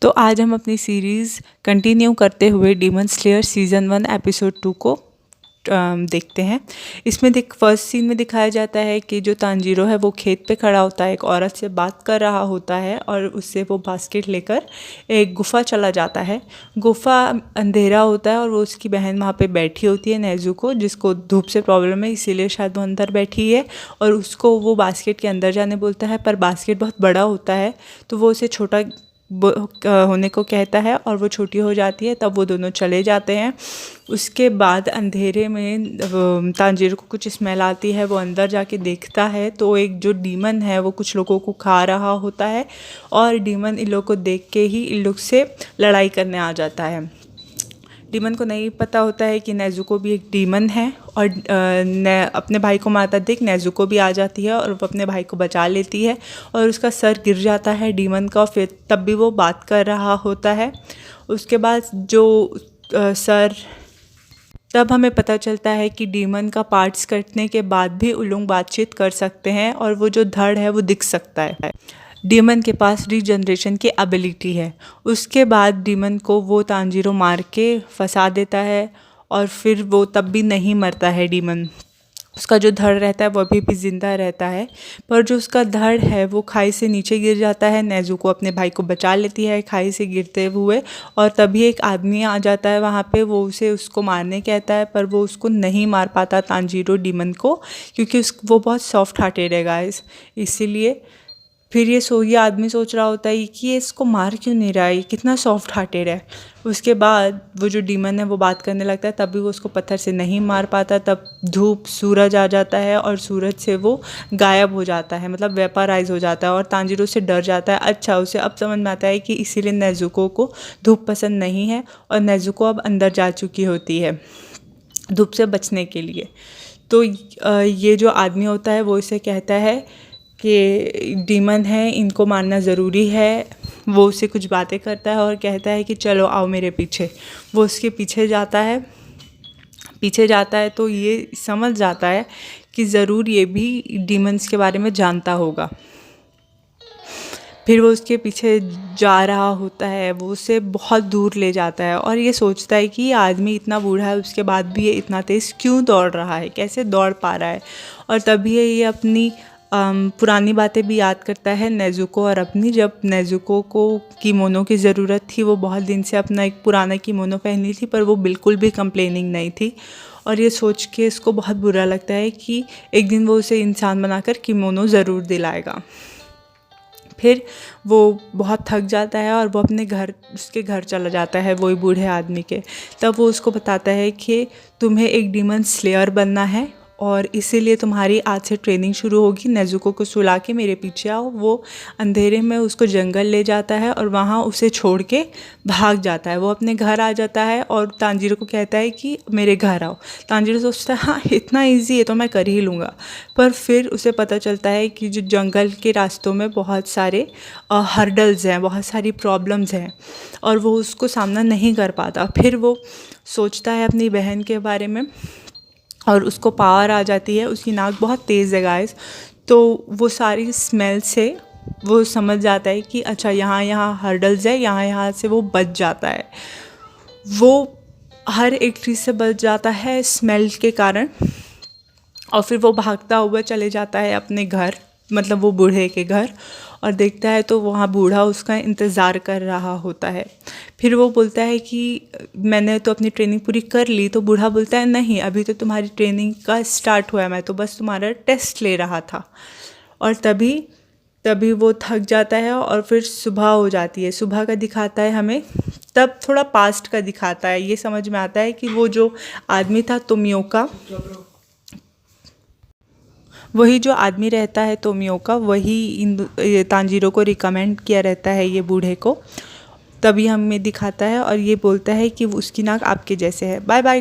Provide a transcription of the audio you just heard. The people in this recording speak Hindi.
तो आज हम अपनी सीरीज़ कंटिन्यू करते हुए डीमन स्लेयर सीज़न 1 एपिसोड 2 को देखते हैं। इसमें फर्स्ट सीन में दिखाया जाता है कि जो तांजीरो है वो खेत पे खड़ा होता है, एक औरत से बात कर रहा होता है और उससे वो बास्केट लेकर एक गुफ़ा चला जाता है। गुफ़ा अंधेरा होता है और वो उसकी बहन वहाँ पे बैठी होती है नेज़ुको, जिसको धूप से प्रॉब्लम है इसीलिए शायद वो अंदर बैठी है और उसको वो बास्केट के अंदर जाने बोलता है, पर बास्केट बहुत बड़ा होता है तो वो उसे छोटा होने को कहता है और वो छोटी हो जाती है। तब वो दोनों चले जाते हैं। उसके बाद अंधेरे में तांजीरो को कुछ स्मेल आती है, वो अंदर जाके देखता है तो एक जो डीमन है वो कुछ लोगों को खा रहा होता है और डीमन इन लोग को देख के ही इन लोग से लड़ाई करने आ जाता है। डीमन को नहीं पता होता है कि नेज़ुको भी एक डीमन है और अपने भाई को मारता देख नेज़ुको भी आ जाती है और वो अपने भाई को बचा लेती है और उसका सर गिर जाता है डीमन का। फिर तब भी वो बात कर रहा होता है। उसके बाद जो सर तब हमें पता चलता है कि डीमन का पार्ट्स कटने के बाद भी उन लोग बातचीत कर सकते हैं और वो जो धड़ है वो दिख सकता है। डीमन के पास रीजनरेशन की एबिलिटी है। उसके बाद डीमन को वो तांजीरो मार के फंसा देता है और फिर वो तब भी नहीं मरता है डीमन। उसका जो धड़ रहता है वो अभी भी ज़िंदा रहता है, पर जो उसका धड़ है वो खाई से नीचे गिर जाता है। नेज़ुको अपने भाई को बचा लेती है खाई से गिरते हुए और तभी एक आदमी आ जाता है वहाँ पे। वो उसको मारने कहता है पर वो उसको नहीं मार पाता तांजीरो डीमन को, क्योंकि वो बहुत सॉफ्ट हार्टेड है गाइस। इसीलिए फिर ये आदमी सोच रहा होता है कि ये इसको मार क्यों नहीं रहा है, कितना सॉफ्ट हार्टेड है। उसके बाद वो जो डीमन है वो बात करने लगता है, तब भी वो उसको पत्थर से नहीं मार पाता। तब सूरज आ जाता है और सूरज से वो गायब हो जाता है, मतलब वेपराइज हो जाता है और तांजीरो से डर जाता है। अच्छा, उसे अब समझ में आता है कि इसीलिए नेज़ुको को धूप पसंद नहीं है और नेज़ुको अब अंदर जा चुकी होती है धूप से बचने के लिए। तो ये जो आदमी होता है वो इसे कहता है कि डीमन है, इनको मारना ज़रूरी है। वो उससे कुछ बातें करता है और कहता है कि चलो आओ मेरे पीछे। वो उसके पीछे जाता है तो ये समझ जाता है कि ज़रूर ये भी डीमंस के बारे में जानता होगा। फिर वो उसके पीछे जा रहा होता है, वो उसे बहुत दूर ले जाता है और ये सोचता है कि ये आदमी इतना बूढ़ा है उसके बाद भी ये इतना तेज़ क्यों दौड़ रहा है, कैसे दौड़ पा रहा है। और तभी ये अपनी पुरानी बातें भी याद करता है नेज़ुको और अपनी, जब नेज़ुको को किमोनो की ज़रूरत थी। वो बहुत दिन से अपना एक पुराना किमोनो पहनी थी पर वो बिल्कुल भी कंप्लेनिंग नहीं थी और ये सोच के इसको बहुत बुरा लगता है कि एक दिन वो उसे इंसान बनाकर किमोनो ज़रूर दिलाएगा। फिर वो बहुत थक जाता है और वो उसके घर चला जाता है वही बूढ़े आदमी के। तब वो उसको बताता है कि तुम्हें एक डीमन स्लेयर बनना है और इसीलिए तुम्हारी आज से ट्रेनिंग शुरू होगी। नेज़ुको को सुला के मेरे पीछे आओ। वो अंधेरे में उसको जंगल ले जाता है और वहाँ उसे छोड़ के भाग जाता है। वो अपने घर आ जाता है और तांजीरो को कहता है कि मेरे घर आओ। तांजीरो सोचता है हाँ इतना इजी है तो मैं कर ही लूँगा, पर फिर उसे पता चलता है कि जो जंगल के रास्तों में बहुत सारे हर्डल्स हैं, बहुत सारी प्रॉब्लम्स हैं और वो उसको सामना नहीं कर पाता। फिर वो सोचता है अपनी बहन के बारे में और उसको पावर आ जाती है। उसकी नाक बहुत तेज़ है गाइस, तो वो सारी स्मेल से वो समझ जाता है कि अच्छा यहाँ हर्डल्स है, यहाँ से वो बच जाता है। वो हर एक चीज़ से बच जाता है स्मेल के कारण और फिर वो भागता हुआ चले जाता है अपने घर, मतलब वो बूढ़े के घर, और देखता है तो वहाँ बूढ़ा उसका इंतज़ार कर रहा होता है। फिर वो बोलता है कि मैंने तो अपनी ट्रेनिंग पूरी कर ली। तो बूढ़ा बोलता है नहीं, अभी तो तुम्हारी ट्रेनिंग का स्टार्ट हुआ है, मैं तो बस तुम्हारा टेस्ट ले रहा था। और तभी वो थक जाता है और फिर सुबह हो जाती है। सुबह का दिखाता है हमें, तब थोड़ा पास्ट का दिखाता है। ये समझ में आता है कि वो जो आदमी था तोमियोका, वही जो आदमी रहता है तोमियोका, वही तांजीरो को रिकमेंड किया रहता है ये बूढ़े को। तभी हमें दिखाता है और ये बोलता है कि उसकी नाक आपके जैसे है। Bye bye.